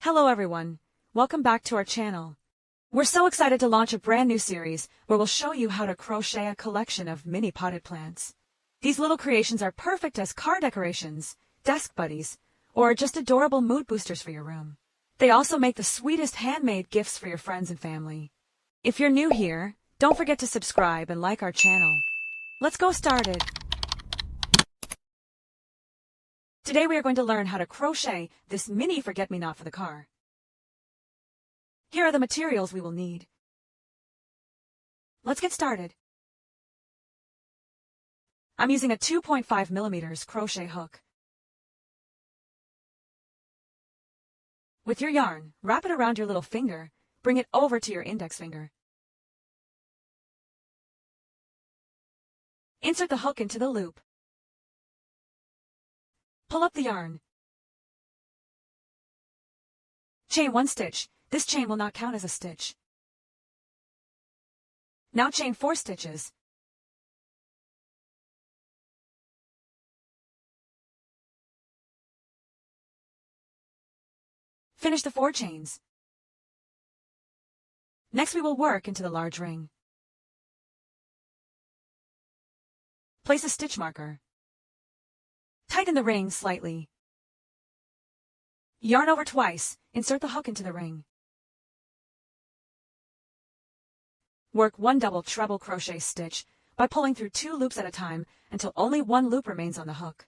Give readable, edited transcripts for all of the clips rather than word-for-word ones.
Hello everyone, welcome back to our channel. We're so excited to launch a brand new series where we'll show you how to crochet a collection of mini potted plants. These little creations are perfect as car decorations, desk buddies, or just adorable mood boosters for your room. They also make the sweetest handmade gifts for your friends and family. If you're new here, don't forget to subscribe and like our channel. Let's go started. Today we are going to learn how to crochet this mini forget-me-not for the car. Here are the materials we will need. Let's get started. I'm using a 2.5mm crochet hook. With your yarn, wrap it around your little finger, bring it over to your index finger. Insert the hook into the loop. Pull up the yarn. Chain 1 stitch. This chain will not count as a stitch. Now chain 4 stitches. Finish the 4 chains. Next we will work into the large ring. Place a stitch marker. Tighten the ring slightly. Yarn over twice, insert the hook into the ring. Work 1 double treble crochet stitch by pulling through 2 loops at a time until only 1 loop remains on the hook.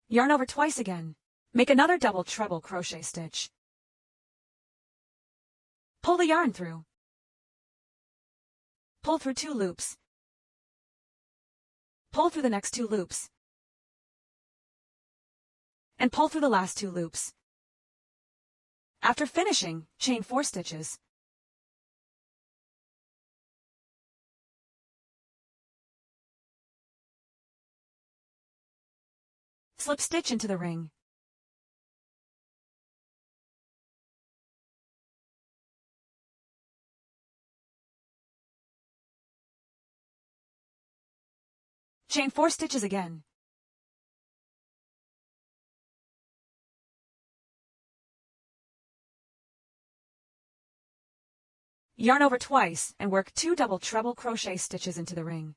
Yarn over twice again. Make another double treble crochet stitch. Pull the yarn through. Pull through 2 loops. Pull through the next 2 loops. And pull through the last 2 loops. After finishing, chain 4 stitches. Slip stitch into the ring. Chain 4 stitches again. Yarn over twice and work 2 double treble crochet stitches into the ring.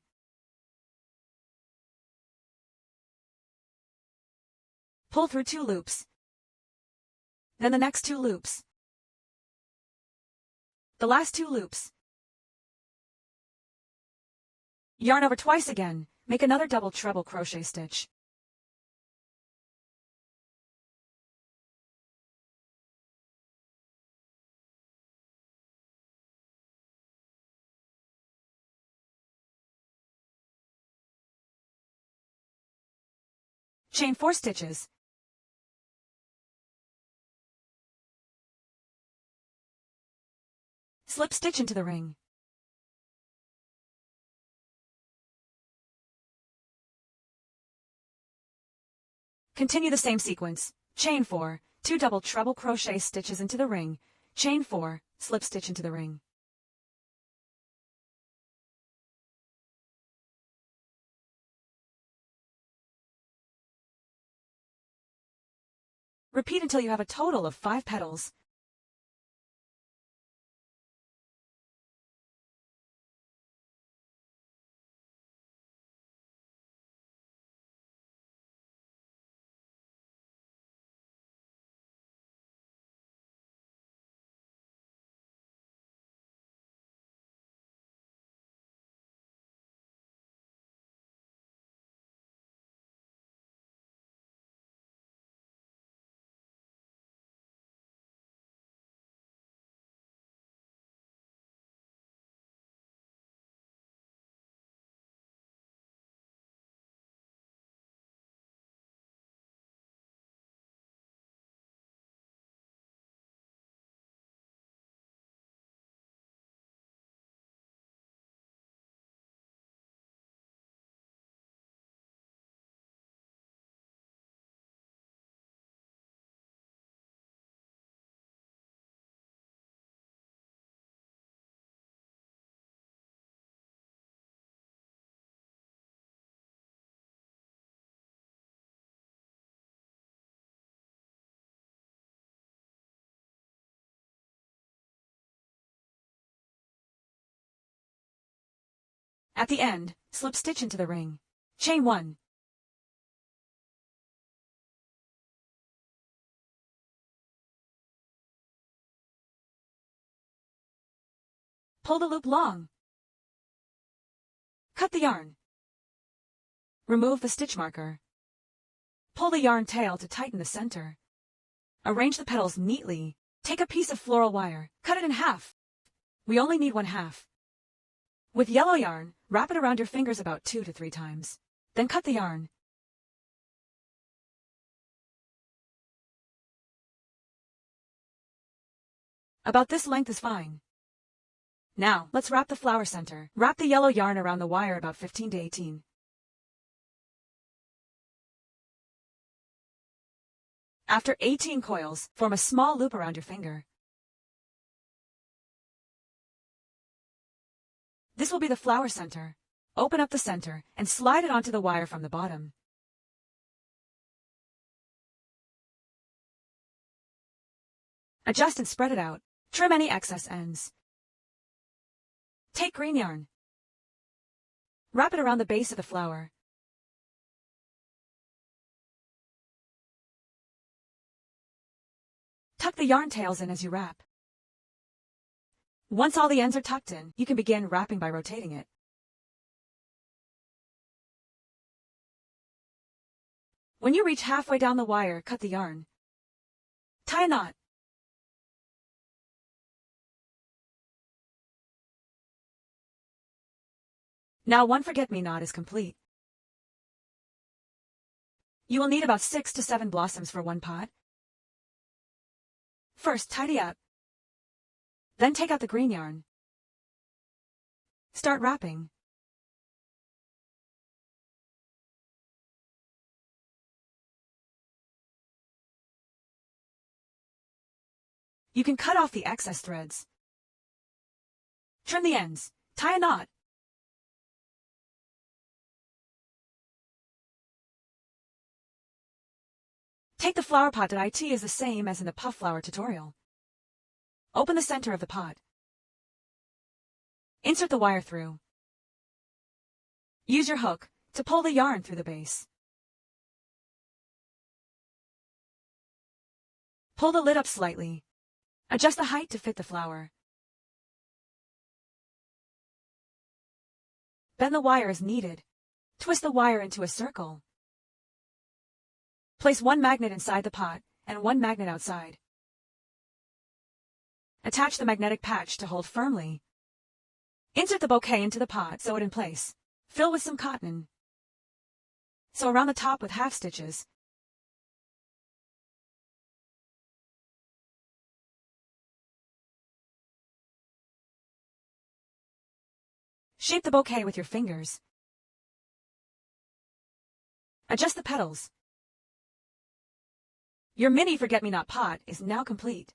Pull through 2 loops. Then the next 2 loops. The last 2 loops. Yarn over twice again. Make another double treble crochet stitch. Chain 4 stitches. Slip stitch into the ring. Continue the same sequence. Chain 4, 2 double treble crochet stitches into the ring, chain 4, slip stitch into the ring. Repeat until you have a total of 5 petals. At the end, slip stitch into the ring. Chain 1. Pull the loop long. Cut the yarn. Remove the stitch marker. Pull the yarn tail to tighten the center. Arrange the petals neatly. Take a piece of floral wire, cut it in half. We only need 1/2. With yellow yarn, wrap it around your fingers about 2 to 3 times. Then cut the yarn. About this length is fine. Now, let's wrap the flower center. Wrap the yellow yarn around the wire about 15 to 18. After 18 coils, form a small loop around your finger. This will be the flower center. Open up the center and slide it onto the wire from the bottom. Adjust and spread it out. Trim any excess ends. Take green yarn. Wrap it around the base of the flower. Tuck the yarn tails in as you wrap. Once all the ends are tucked in, you can begin wrapping by rotating it. When you reach halfway down the wire, cut the yarn. Tie a knot. Now one forget-me-not is complete. You will need about 6 to 7 blossoms for one pot. First, tidy up. Then take out the green yarn. Start wrapping. You can cut off the excess threads. Trim the ends. Tie a knot. Take the flower pot. It is the same as in the puff flower tutorial. Open the center of the pot. Insert the wire through. Use your hook to pull the yarn through the base. Pull the lid up slightly. Adjust the height to fit the flower. Bend the wire as needed. Twist the wire into a circle. Place one magnet inside the pot and one magnet outside. Attach the magnetic patch to hold firmly. Insert the bouquet into the pot, sew it in place. Fill with some cotton. Sew around the top with half stitches. Shape the bouquet with your fingers. Adjust the petals. Your mini forget-me-not pot is now complete.